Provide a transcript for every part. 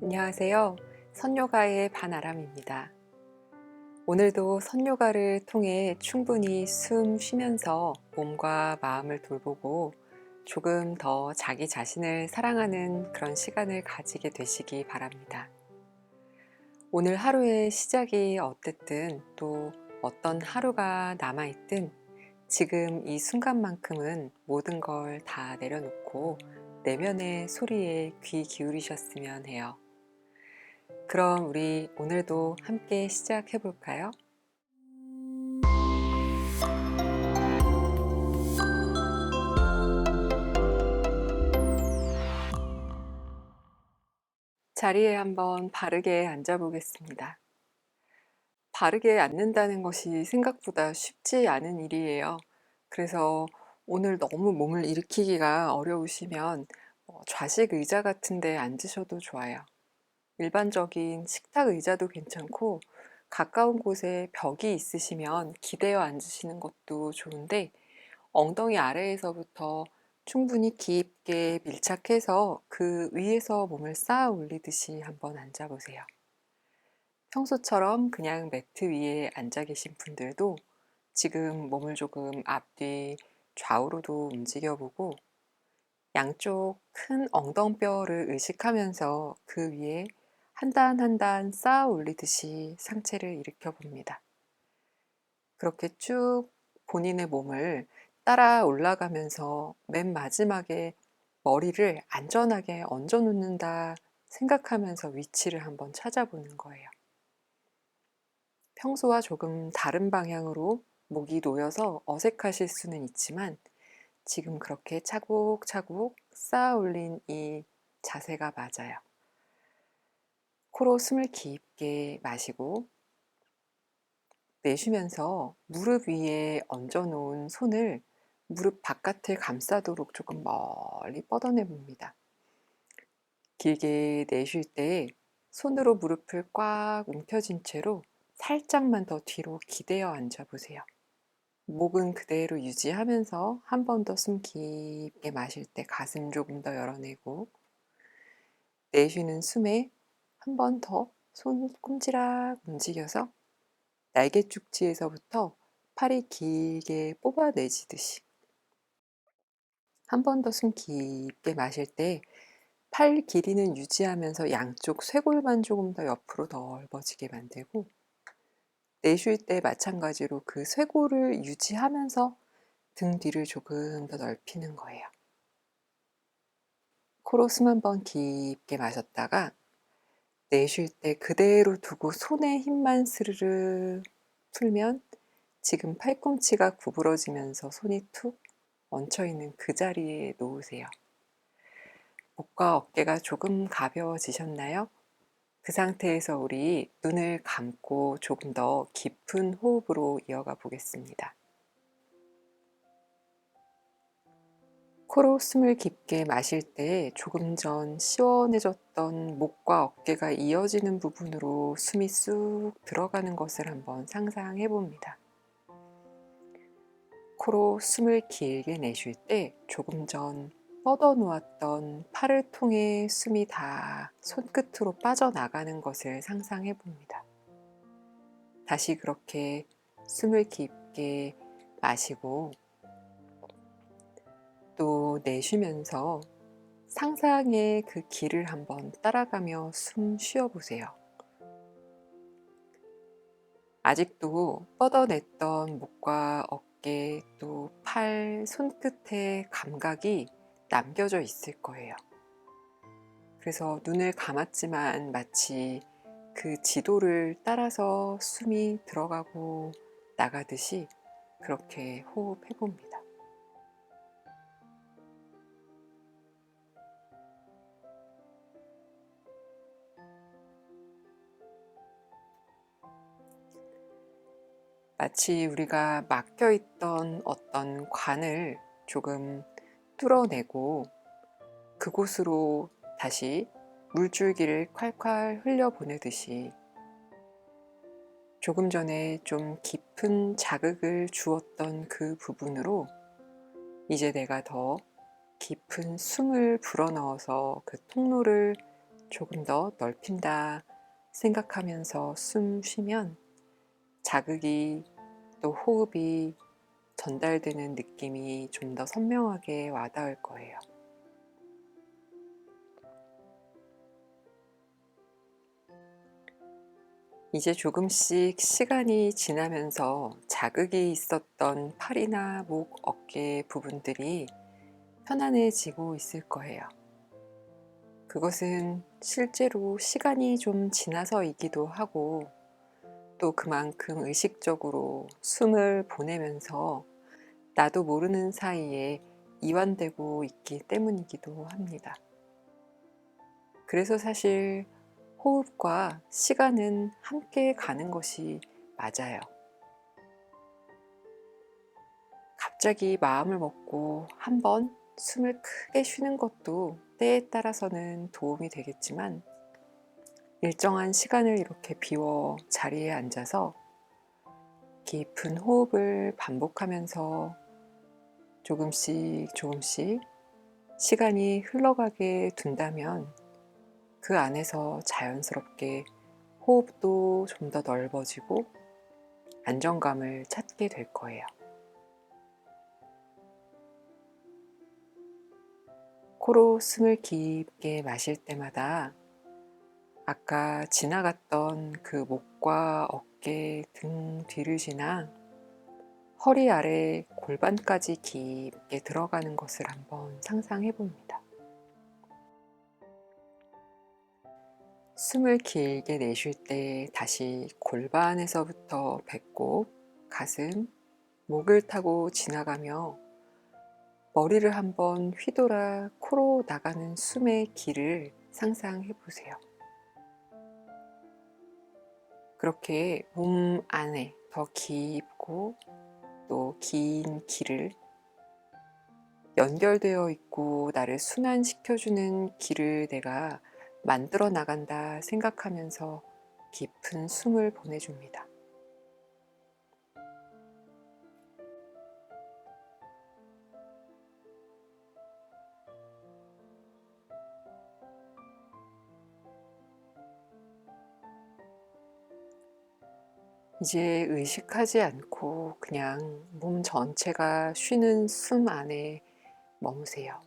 안녕하세요. 선요가의 반아람입니다. 오늘도 선요가를 통해 충분히 숨 쉬면서 몸과 마음을 돌보고 조금 더 자기 자신을 사랑하는 그런 시간을 가지게 되시기 바랍니다. 오늘 하루의 시작이 어땠든 또 어떤 하루가 남아있든 지금 이 순간만큼은 모든 걸 다 내려놓고 내면의 소리에 귀 기울이셨으면 해요. 그럼 우리 오늘도 함께 시작해 볼까요? 자리에 한번 바르게 앉아 보겠습니다. 바르게 앉는다는 것이 생각보다 쉽지 않은 일이에요. 그래서 오늘 너무 몸을 일으키기가 어려우시면 좌식 의자 같은 데 앉으셔도 좋아요. 일반적인 식탁 의자도 괜찮고 가까운 곳에 벽이 있으시면 기대어 앉으시는 것도 좋은데 엉덩이 아래에서부터 충분히 깊게 밀착해서 그 위에서 몸을 쌓아 올리듯이 한번 앉아 보세요. 평소처럼 그냥 매트 위에 앉아 계신 분들도 지금 몸을 조금 앞뒤 좌우로도 움직여 보고 양쪽 큰 엉덩뼈를 의식하면서 그 위에 한 단 한 단 쌓아 올리듯이 상체를 일으켜 봅니다. 그렇게 쭉 본인의 몸을 따라 올라가면서 맨 마지막에 머리를 안전하게 얹어 놓는다 생각하면서 위치를 한번 찾아보는 거예요. 평소와 조금 다른 방향으로 목이 놓여서 어색하실 수는 있지만 지금 그렇게 차곡차곡 쌓아 올린 이 자세가 맞아요. 코로 숨을 깊게 마시고 내쉬면서 무릎 위에 얹어 놓은 손을 무릎 바깥을 감싸도록 조금 멀리 뻗어내 봅니다. 길게 내쉴 때 손으로 무릎을 꽉 움켜쥔 채로 살짝만 더 뒤로 기대어 앉아 보세요. 목은 그대로 유지하면서 한 번 더 숨 깊게 마실 때 가슴 조금 더 열어내고 내쉬는 숨에 한 번 더 손 꼼지락 움직여서 날개 축지에서부터 팔이 길게 뽑아내지듯이 한 번 더 숨 깊게 마실 때 팔 길이는 유지하면서 양쪽 쇄골만 조금 더 옆으로 넓어지게 만들고 내쉴 때 마찬가지로 그 쇄골을 유지하면서 등 뒤를 조금 더 넓히는 거예요. 코로 숨 한 번 깊게 마셨다가 내쉴 때 그대로 두고 손에 힘만 스르르 풀면 지금 팔꿈치가 구부러지면서 손이 툭 얹혀있는 그 자리에 놓으세요. 목과 어깨가 조금 가벼워지셨나요? 그 상태에서 우리 눈을 감고 조금 더 깊은 호흡으로 이어가 보겠습니다. 코로 숨을 깊게 마실 때 조금 전 시원해졌던 목과 어깨가 이어지는 부분으로 숨이 쑥 들어가는 것을 한번 상상해 봅니다. 코로 숨을 길게 내쉴 때 조금 전 뻗어 놓았던 팔을 통해 숨이 다 손끝으로 빠져나가는 것을 상상해 봅니다. 다시 그렇게 숨을 깊게 마시고 또 내쉬면서 상상의 그 길을 한번 따라가며 숨 쉬어 보세요. 아직도 뻗어냈던 목과 어깨 또 팔, 손끝의 감각이 남겨져 있을 거예요. 그래서 눈을 감았지만 마치 그 지도를 따라서 숨이 들어가고 나가듯이 그렇게 호흡해 봅니다. 마치 우리가 막혀 있던 어떤 관을 조금 뚫어내고 그곳으로 다시 물줄기를 콸콸 흘려보내듯이 조금 전에 좀 깊은 자극을 주었던 그 부분으로 이제 내가 더 깊은 숨을 불어넣어서 그 통로를 조금 더 넓힌다 생각하면서 숨 쉬면 자극이 또 호흡이 전달되는 느낌이 좀 더 선명하게 와닿을 거예요. 이제 조금씩 시간이 지나면서 자극이 있었던 팔이나 목, 어깨 부분들이 편안해지고 있을 거예요. 그것은 실제로 시간이 좀 지나서이기도 하고 또 그만큼 의식적으로 숨을 보내면서 나도 모르는 사이에 이완되고 있기 때문이기도 합니다. 그래서 사실 호흡과 시간은 함께 가는 것이 맞아요. 갑자기 마음을 먹고 한번 숨을 크게 쉬는 것도 때에 따라서는 도움이 되겠지만 일정한 시간을 이렇게 비워 자리에 앉아서 깊은 호흡을 반복하면서 조금씩 조금씩 시간이 흘러가게 둔다면 그 안에서 자연스럽게 호흡도 좀 더 넓어지고 안정감을 찾게 될 거예요. 코로 숨을 깊게 마실 때마다 아까 지나갔던 그 목과 어깨, 등 뒤를 지나 허리 아래 골반까지 깊게 들어가는 것을 한번 상상해 봅니다. 숨을 길게 내쉴 때 다시 골반에서부터 배꼽, 가슴, 목을 타고 지나가며 머리를 한번 휘돌아 코로 나가는 숨의 길을 상상해 보세요. 그렇게 몸 안에 더 깊고 또 긴 길을 연결되어 있고 나를 순환시켜주는 길을 내가 만들어 나간다 생각하면서 깊은 숨을 보내줍니다. 이제 의식하지 않고 그냥 몸 전체가 쉬는 숨 안에 머무세요.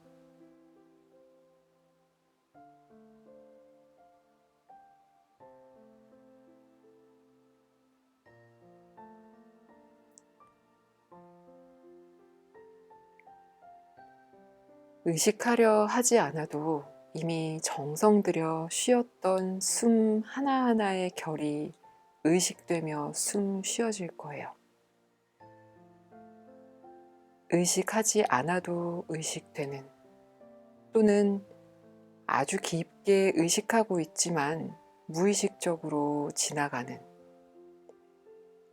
의식하려 하지 않아도 이미 정성 들여 쉬었던 숨 하나하나의 결이 의식되며 숨 쉬어질 거예요. 의식하지 않아도 의식되는 또는 아주 깊게 의식하고 있지만 무의식적으로 지나가는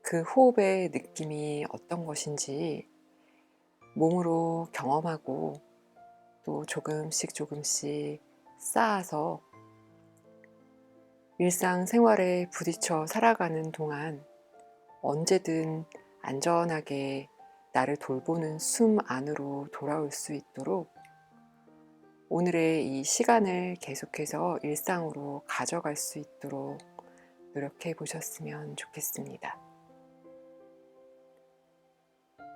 그 호흡의 느낌이 어떤 것인지 몸으로 경험하고 또 조금씩 조금씩 쌓아서 일상생활에 부딪혀 살아가는 동안 언제든 안전하게 나를 돌보는 숨 안으로 돌아올 수 있도록 오늘의 이 시간을 계속해서 일상으로 가져갈 수 있도록 노력해 보셨으면 좋겠습니다.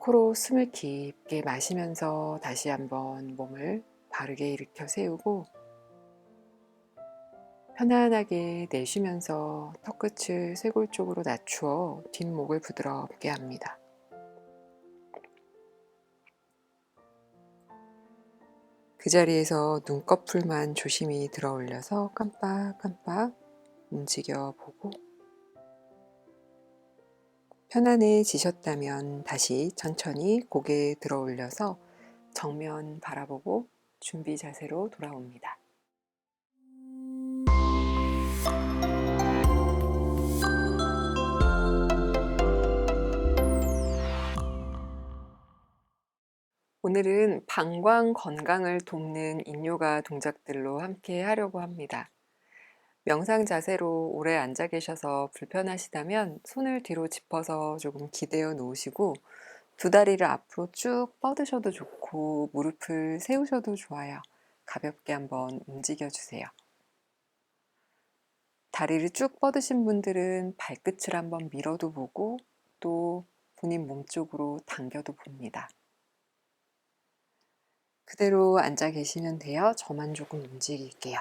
코로 숨을 깊게 마시면서 다시 한번 몸을 바르게 일으켜 세우고 편안하게 내쉬면서 턱끝을 쇄골 쪽으로 낮추어 뒷목을 부드럽게 합니다. 그 자리에서 눈꺼풀만 조심히 들어 올려서 깜빡깜빡 움직여 보고 편안해지셨다면 다시 천천히 고개 들어 올려서 정면 바라보고 준비 자세로 돌아옵니다. 오늘은 방광 건강을 돕는 인요가 동작들로 함께 하려고 합니다. 명상 자세로 오래 앉아 계셔서 불편하시다면 손을 뒤로 짚어서 조금 기대어 놓으시고 두 다리를 앞으로 쭉 뻗으셔도 좋고 무릎을 세우셔도 좋아요. 가볍게 한번 움직여 주세요. 다리를 쭉 뻗으신 분들은 발끝을 한번 밀어도 보고 또 본인 몸 쪽으로 당겨도 봅니다. 그대로 앉아 계시면 돼요. 저만 조금 움직일게요.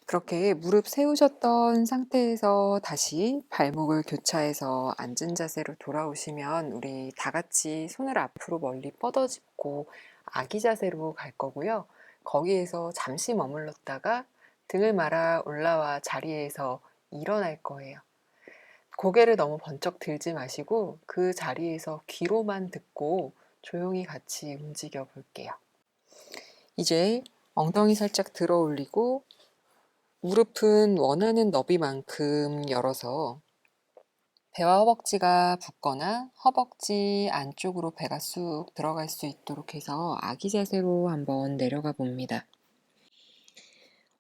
그렇게 무릎 세우셨던 상태에서 다시 발목을 교차해서 앉은 자세로 돌아오시면 우리 다 같이 손을 앞으로 멀리 뻗어짚고 아기 자세로 갈 거고요. 거기에서 잠시 머물렀다가 등을 말아 올라와 자리에서 일어날 거예요. 고개를 너무 번쩍 들지 마시고 그 자리에서 귀로만 듣고 조용히 같이 움직여 볼게요. 이제 엉덩이 살짝 들어 올리고 무릎은 원하는 너비만큼 열어서 배와 허벅지가 붙거나 허벅지 안쪽으로 배가 쑥 들어갈 수 있도록 해서 아기 자세로 한번 내려가 봅니다.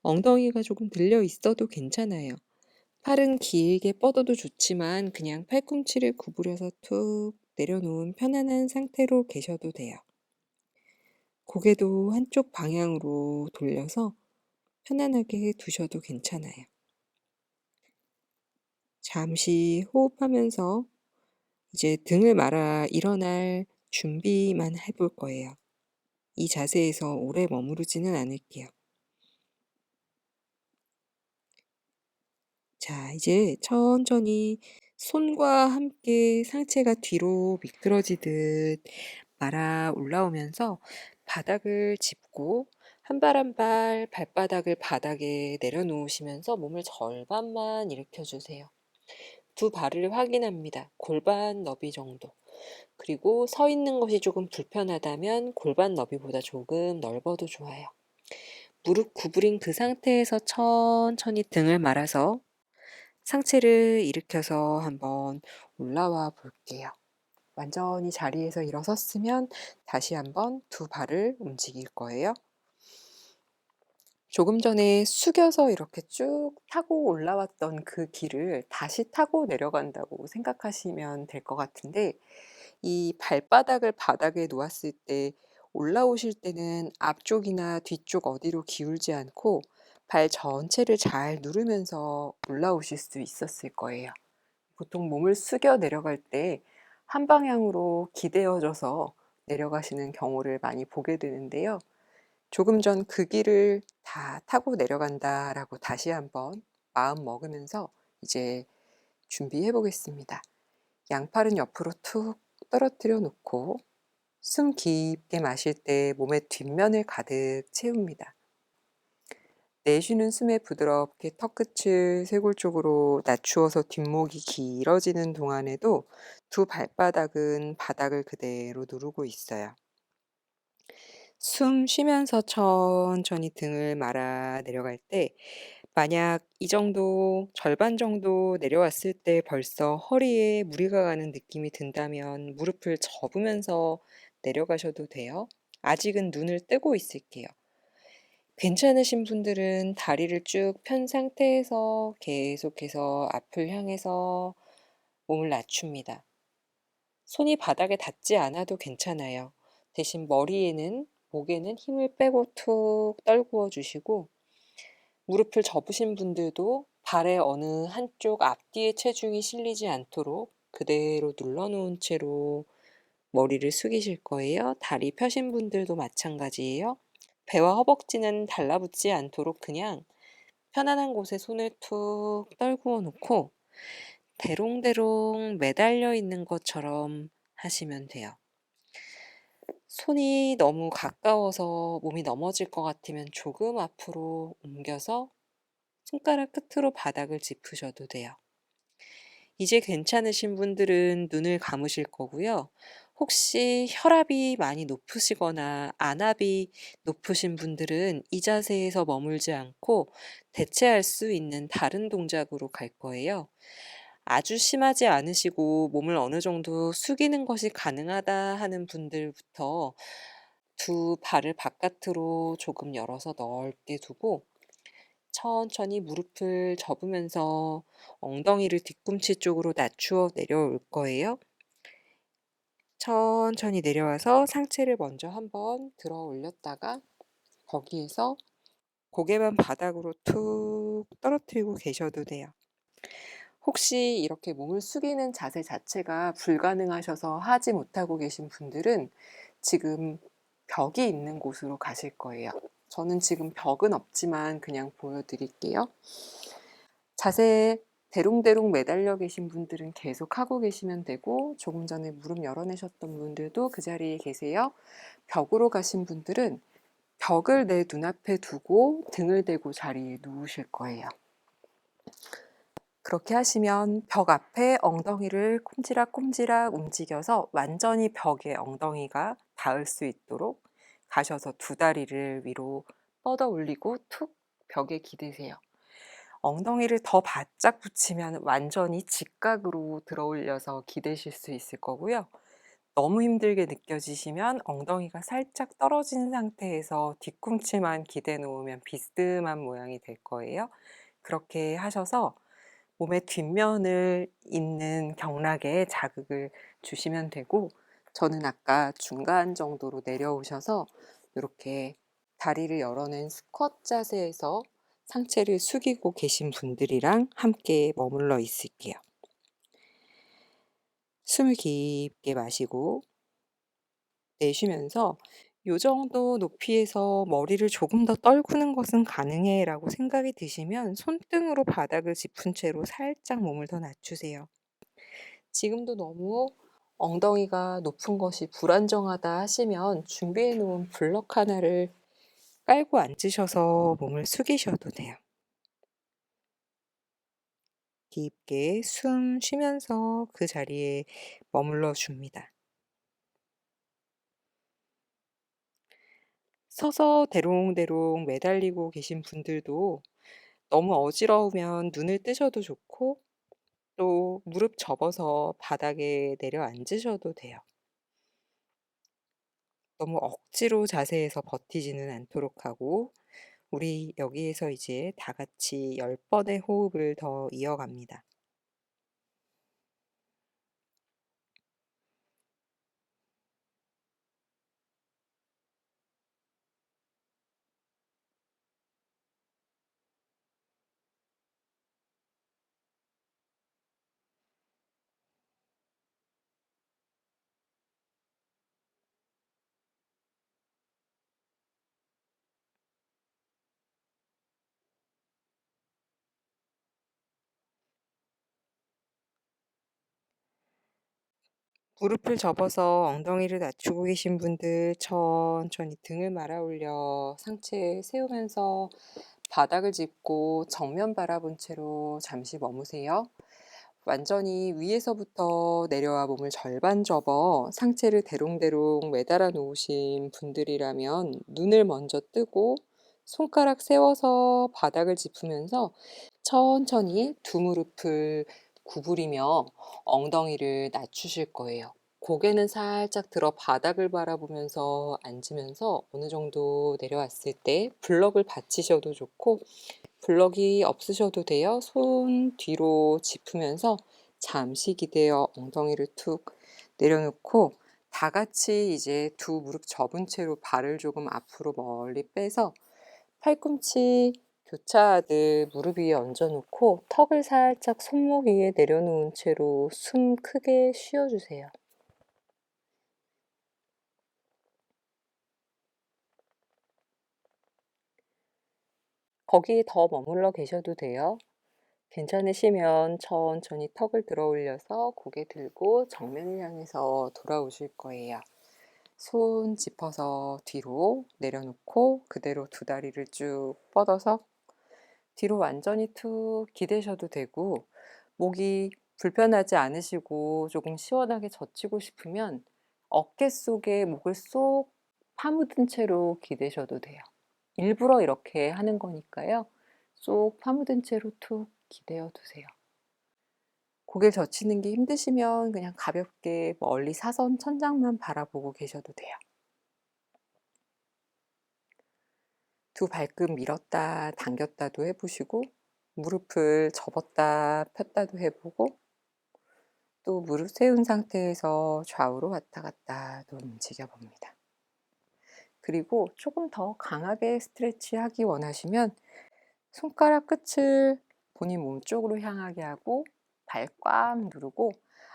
엉덩이가 조금 들려 있어도 괜찮아요. 팔은 길게 뻗어도 좋지만 그냥 팔꿈치를 구부려서 툭 내려놓은 편안한 상태로 계셔도 돼요. 고개도 한쪽 방향으로 돌려서 편안하게 두셔도 괜찮아요. 잠시 호흡하면서 이제 등을 말아 일어날 준비만 해볼 거예요. 이 자세에서 오래 머무르지는 않을게요. 자, 이제 천천히 손과 함께 상체가 뒤로 미끄러지듯 말아 올라오면서 바닥을 짚고 한 발 한 발 발바닥을 바닥에 내려놓으시면서 몸을 절반만 일으켜주세요. 두 발을 확인합니다. 골반 너비 정도. 그리고 서 있는 것이 조금 불편하다면 골반 너비보다 조금 넓어도 좋아요. 무릎 구부린 그 상태에서 천천히 등을 말아서 상체를 일으켜서 한번 올라와 볼게요. 완전히 자리에서 일어섰으면 다시 한번 두 발을 움직일 거예요. 조금 전에 숙여서 이렇게 쭉 타고 올라왔던 그 길을 다시 타고 내려간다고 생각하시면 될 것 같은데 이 발바닥을 바닥에 놓았을 때 올라오실 때는 앞쪽이나 뒤쪽 어디로 기울지 않고 발 전체를 잘 누르면서 올라오실 수 있었을 거예요. 보통 몸을 숙여 내려갈 때 한 방향으로 기대어져서 내려가시는 경우를 많이 보게 되는데요. 조금 전 그 길을 다 타고 내려간다라고 다시 한번 마음 먹으면서 이제 준비해 보겠습니다. 양팔은 옆으로 툭 떨어뜨려 놓고 숨 깊게 마실 때 몸의 뒷면을 가득 채웁니다. 내쉬는 숨에 부드럽게 턱끝을 쇄골 쪽으로 낮추어서 뒷목이 길어지는 동안에도 두 발바닥은 바닥을 그대로 누르고 있어요. 숨 쉬면서 천천히 등을 말아 내려갈 때 만약 이 정도 절반 정도 내려왔을 때 벌써 허리에 무리가 가는 느낌이 든다면 무릎을 접으면서 내려가셔도 돼요. 아직은 눈을 뜨고 있을게요. 괜찮으신 분들은 다리를 쭉 편 상태에서 계속해서 앞을 향해서 몸을 낮춥니다. 손이 바닥에 닿지 않아도 괜찮아요. 대신 머리에는, 목에는 힘을 빼고 툭 떨구어 주시고 무릎을 접으신 분들도 발의 어느 한쪽 앞뒤에 체중이 실리지 않도록 그대로 눌러놓은 채로 머리를 숙이실 거예요. 다리 펴신 분들도 마찬가지예요. 배와 허벅지는 달라붙지 않도록 그냥 편안한 곳에 손을 툭 떨구어 놓고 대롱대롱 매달려 있는 것처럼 하시면 돼요. 손이 너무 가까워서 몸이 넘어질 것 같으면 조금 앞으로 옮겨서 손가락 끝으로 바닥을 짚으셔도 돼요. 이제 괜찮으신 분들은 눈을 감으실 거고요. 혹시 혈압이 많이 높으시거나 안압이 높으신 분들은 이 자세에서 머물지 않고 대체할 수 있는 다른 동작으로 갈 거예요. 아주 심하지 않으시고 몸을 어느 정도 숙이는 것이 가능하다 하는 분들부터 두 발을 바깥으로 조금 열어서 넓게 두고 천천히 무릎을 접으면서 엉덩이를 뒤꿈치 쪽으로 낮추어 내려올 거예요. 천천히 내려와서 상체를 먼저 한번 들어 올렸다가 거기에서 고개만 바닥으로 툭 떨어뜨리고 계셔도 돼요. 혹시 이렇게 몸을 숙이는 자세 자체가 불가능하셔서 하지 못하고 계신 분들은 지금 벽이 있는 곳으로 가실 거예요. 저는 지금 벽은 없지만 그냥 보여드릴게요. 자세 대롱대롱 매달려 계신 분들은 계속 하고 계시면 되고, 조금 전에 무릎 열어내셨던 분들도 그 자리에 계세요. 벽으로 가신 분들은 벽을 내 눈앞에 두고 등을 대고 자리에 누우실 거예요. 그렇게 하시면 벽 앞에 엉덩이를 꼼지락꼼지락 움직여서 완전히 벽에 엉덩이가 닿을 수 있도록 가셔서 두 다리를 위로 뻗어 올리고 툭 벽에 기대세요. 엉덩이를 더 바짝 붙이면 완전히 직각으로 들어 올려서 기대실 수 있을 거고요. 너무 힘들게 느껴지시면 엉덩이가 살짝 떨어진 상태에서 뒤꿈치만 기대 놓으면 비스듬한 모양이 될 거예요. 그렇게 하셔서 몸의 뒷면을 있는 경락에 자극을 주시면 되고, 저는 아까 중간 정도로 내려오셔서 이렇게 다리를 열어낸 스쿼트 자세에서 상체를 숙이고 계신 분들이랑 함께 머물러 있을게요. 숨을 깊게 마시고 내쉬면서 요 정도 높이에서 머리를 조금 더 떨구는 것은 가능해 라고 생각이 드시면 손등으로 바닥을 짚은 채로 살짝 몸을 더 낮추세요. 지금도 너무 엉덩이가 높은 것이 불안정하다 하시면 준비해 놓은 블럭 하나를 깔고 앉으셔서 몸을 숙이셔도 돼요. 깊게 숨 쉬면서 그 자리에 머물러 줍니다. 서서 대롱대롱 매달리고 계신 분들도 너무 어지러우면 눈을 뜨셔도 좋고, 또 무릎 접어서 바닥에 내려앉으셔도 돼요. 너무 억지로 자세에서 버티지는 않도록 하고, 우리 여기에서 이제 다 같이 10번의 호흡을 더 이어갑니다. 무릎을 접어서 엉덩이를 낮추고 계신 분들 천천히 등을 말아 올려 상체 세우면서 바닥을 짚고 정면 바라본 채로 잠시 머무세요. 완전히 위에서부터 내려와 몸을 절반 접어 상체를 대롱대롱 매달아 놓으신 분들이라면 눈을 먼저 뜨고 손가락 세워서 바닥을 짚으면서 천천히 두 무릎을 구부리며 엉덩이를 낮추실 거예요. 고개는 살짝 들어 바닥을 바라보면서 앉으면서 어느 정도 내려왔을 때 블럭을 받치셔도 좋고, 블럭이 없으셔도 돼요. 손 뒤로 짚으면서 잠시 기대어 엉덩이를 툭 내려놓고, 다 같이 이제 두 무릎 접은 채로 발을 조금 앞으로 멀리 빼서 팔꿈치 교차하듯 무릎 위에 얹어놓고 턱을 살짝 손목 위에 내려놓은 채로 숨 크게 쉬어주세요. 거기 더 머물러 계셔도 돼요. 괜찮으시면 천천히 턱을 들어 올려서 고개 들고 정면을 향해서 돌아오실 거예요. 손 짚어서 뒤로 내려놓고 그대로 두 다리를 쭉 뻗어서 뒤로 완전히 툭 기대셔도 되고, 목이 불편하지 않으시고 조금 시원하게 젖히고 싶으면 어깨 속에 목을 쏙 파묻은 채로 기대셔도 돼요. 일부러 이렇게 하는 거니까요. 쏙 파묻은 채로 툭 기대어 두세요. 고개를 젖히는 게 힘드시면 그냥 가볍게 멀리 사선 천장만 바라보고 계셔도 돼요. 두 발끝 밀었다 당겼다도 해보시고, 무릎을 접었다 폈다도 해보고, 또 무릎 세운 상태에서 좌우로 왔다 갔다 또 움직여 봅니다. 그리고 조금 더 강하게 스트레치하기 원하시면 손가락 끝을 본인 몸 쪽으로 향하게 하고 발 꽉 누르고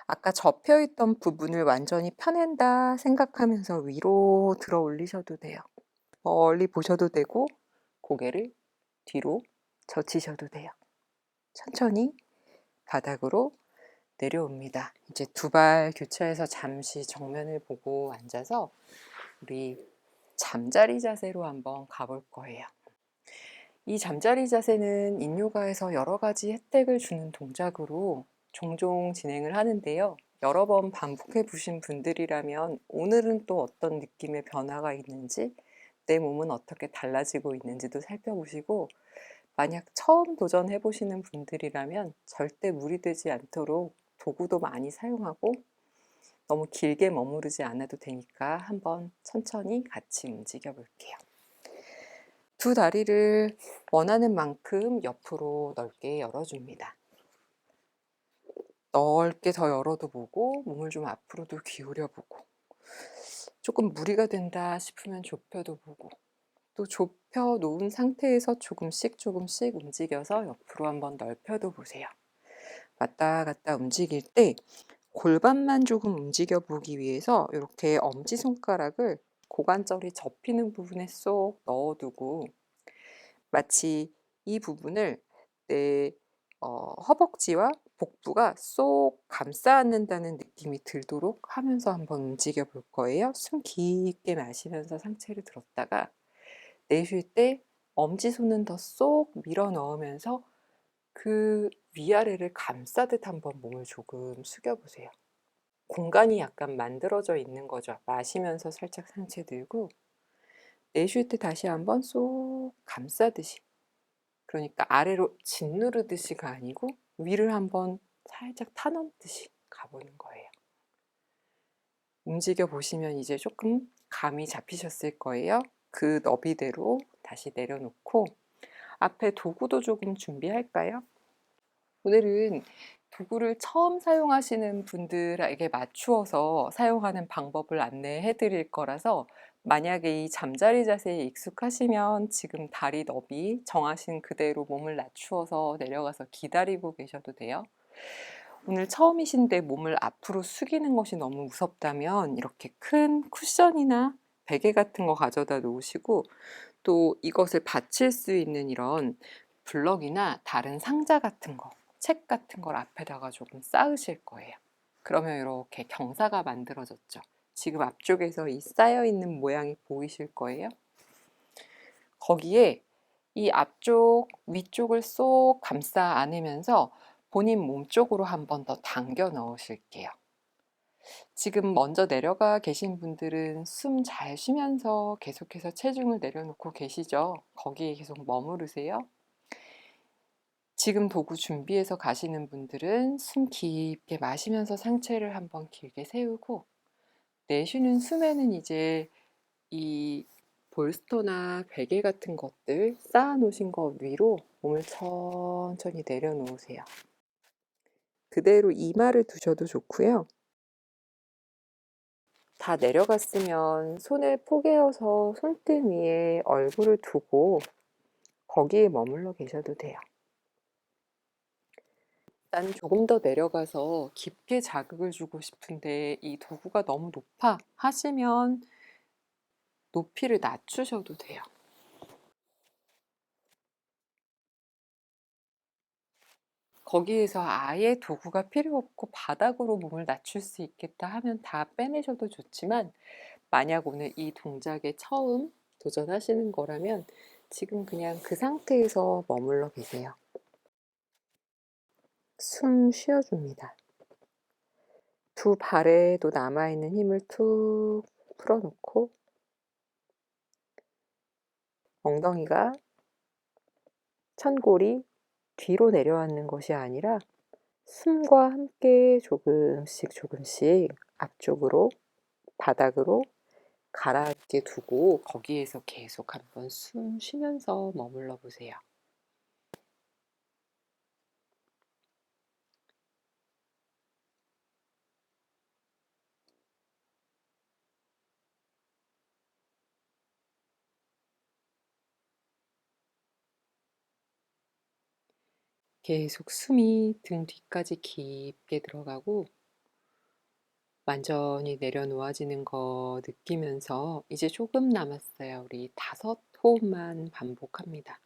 아까 접혀 있던 부분을 완전히 펴낸다 생각하면서 위로 들어 올리셔도 돼요. 멀리 보셔도 되고 고개를 뒤로 젖히셔도 돼요. 천천히 바닥으로 내려옵니다. 이제 두 발 교차해서 잠시 정면을 보고 앉아서 우리 잠자리 자세로 한번 가볼 거예요. 이 잠자리 자세는 인요가에서 여러 가지 혜택을 주는 동작으로 종종 진행을 하는데요. 여러 번 반복해 보신 분들이라면 오늘은 또 어떤 느낌의 변화가 있는지, 내 몸은 어떻게 달라지고 있는지도 살펴보시고, 만약 처음 도전해 보시는 분들이라면 절대 무리되지 않도록 도구도 많이 사용하고 너무 길게 머무르지 않아도 되니까 한번 천천히 같이 움직여 볼게요. 두 다리를 원하는 만큼 옆으로 넓게 열어줍니다. 넓게 더 열어도 보고 몸을 좀 앞으로도 기울여 보고, 조금 무리가 된다 싶으면 좁혀도 보고, 또 좁혀 놓은 상태에서 조금씩 움직여서 옆으로 한번 넓혀도 보세요. 왔다 갔다 움직일 때 골반만 조금 움직여 보기 위해서 이렇게 엄지손가락을 고관절이 접히는 부분에 쏙 넣어두고 마치 이 부분을 내 허벅지와 복부가 쏙 감싸 안는다는 느낌이 들도록 하면서 한번 움직여 볼 거예요. 숨 깊게 마시면서 상체를 들었다가 내쉴 때 엄지손은 더 쏙 밀어 넣으면서 그 위아래를 감싸듯 한번 몸을 조금 숙여 보세요. 공간이 약간 만들어져 있는 거죠. 마시면서 살짝 상체 들고 내쉴 때 다시 한번 쏙 감싸듯이, 그러니까 아래로 짓누르듯이가 아니고 위를 한번 살짝 타넘듯이 가보는 거예요. 움직여 보시면 이제 조금 감이 잡히셨을 거예요. 그 너비대로 다시 내려놓고 앞에 도구도 조금 준비할까요? 오늘은 도구를 처음 사용하시는 분들에게 맞추어서 사용하는 방법을 안내해 드릴 거라서, 만약에 이 잠자리 자세에 익숙하시면 지금 다리 너비 정하신 그대로 몸을 낮추어서 내려가서 기다리고 계셔도 돼요. 오늘 처음이신데 몸을 앞으로 숙이는 것이 너무 무섭다면 이렇게 큰 쿠션이나 베개 같은 거 가져다 놓으시고, 또 이것을 받칠 수 있는 이런 블럭이나 다른 상자 같은 거, 책 같은 걸 앞에다가 조금 쌓으실 거예요. 그러면 이렇게 경사가 만들어졌죠. 지금 앞쪽에서 이 쌓여 있는 모양이 보이실 거예요. 거기에 이 앞쪽, 위쪽을 쏙 감싸 안으면서 본인 몸 쪽으로 한 번 더 당겨 넣으실게요. 지금 먼저 내려가 계신 분들은 숨 잘 쉬면서 계속해서 체중을 내려놓고 계시죠? 거기에 계속 머무르세요. 지금 도구 준비해서 가시는 분들은 숨 깊게 마시면서 상체를 한번 길게 세우고, 내쉬는 숨에는 이제 이 볼스터나 베개 같은 것들 쌓아 놓으신 것 위로 몸을 천천히 내려놓으세요. 그대로 이마를 두셔도 좋고요. 다 내려갔으면 손을 포개어서 손등 위에 얼굴을 두고 거기에 머물러 계셔도 돼요. 일단 조금 더 내려가서 깊게 자극을 주고 싶은데 이 도구가 너무 높아 하시면 높이를 낮추셔도 돼요. 거기에서 아예 도구가 필요 없고 바닥으로 몸을 낮출 수 있겠다 하면 다 빼내셔도 좋지만, 만약 오늘 이 동작에 처음 도전하시는 거라면 지금 그냥 그 상태에서 머물러 계세요. 숨 쉬어줍니다. 두 발에도 남아있는 힘을 툭 풀어놓고 엉덩이가 천골이 뒤로 내려앉는 것이 아니라 숨과 함께 조금씩 앞쪽으로 바닥으로 가라앉게 두고 거기에서 계속 한번 숨 쉬면서 머물러 보세요. 계속 숨이 등 뒤까지 깊게 들어가고 완전히 내려놓아지는 거 느끼면서 이제 조금 남았어요. 우리 5호흡만 반복합니다.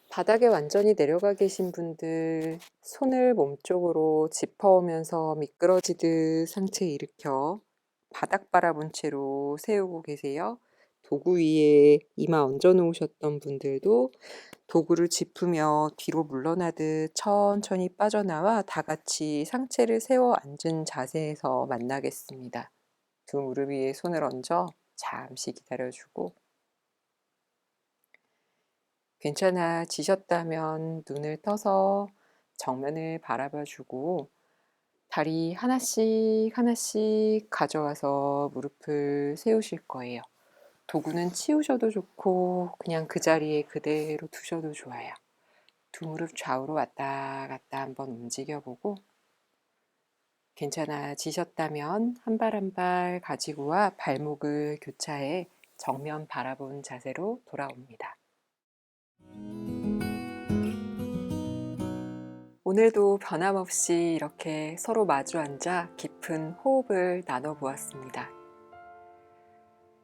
바닥에 완전히 내려가 계신 분들 손을 몸쪽으로 짚어오면서 미끄러지듯 상체 일으켜 바닥 바라본 채로 세우고 계세요. 도구 위에 이마 얹어 놓으셨던 분들도 도구를 짚으며 뒤로 물러나듯 천천히 빠져나와 다 같이 상체를 세워 앉은 자세에서 만나겠습니다. 두 무릎 위에 손을 얹어 잠시 기다려주고 괜찮아지셨다면 눈을 떠서 정면을 바라봐 주고 다리 하나씩 하나씩 가져와서 무릎을 세우실 거예요. 도구는 치우셔도 좋고 그냥 그 자리에 그대로 두셔도 좋아요. 두 무릎 좌우로 왔다 갔다 한번 움직여 보고 괜찮아지셨다면 한 발 한 발 가지고 와 발목을 교차해 정면 바라본 자세로 돌아옵니다. 오늘도 변함없이 이렇게 서로 마주 앉아 깊은 호흡을 나눠 보았습니다.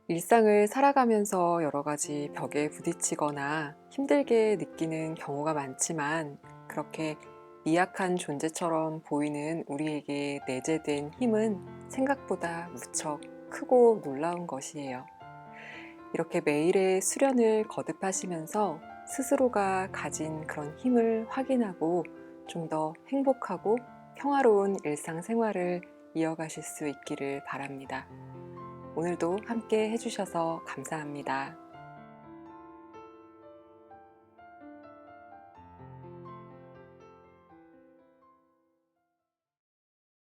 일상을 살아가면서 여러 가지 벽에 부딪히거나 힘들게 느끼는 경우가 많지만 그렇게 미약한 존재처럼 보이는 우리에게 내재된 힘은 생각보다 무척 크고 놀라운 것이에요. 이렇게 매일의 수련을 거듭하시면서 스스로가 가진 그런 힘을 확인하고 좀 더 행복하고 평화로운 일상생활을 이어가실 수 있기를 바랍니다. 오늘도 함께 해주셔서 감사합니다.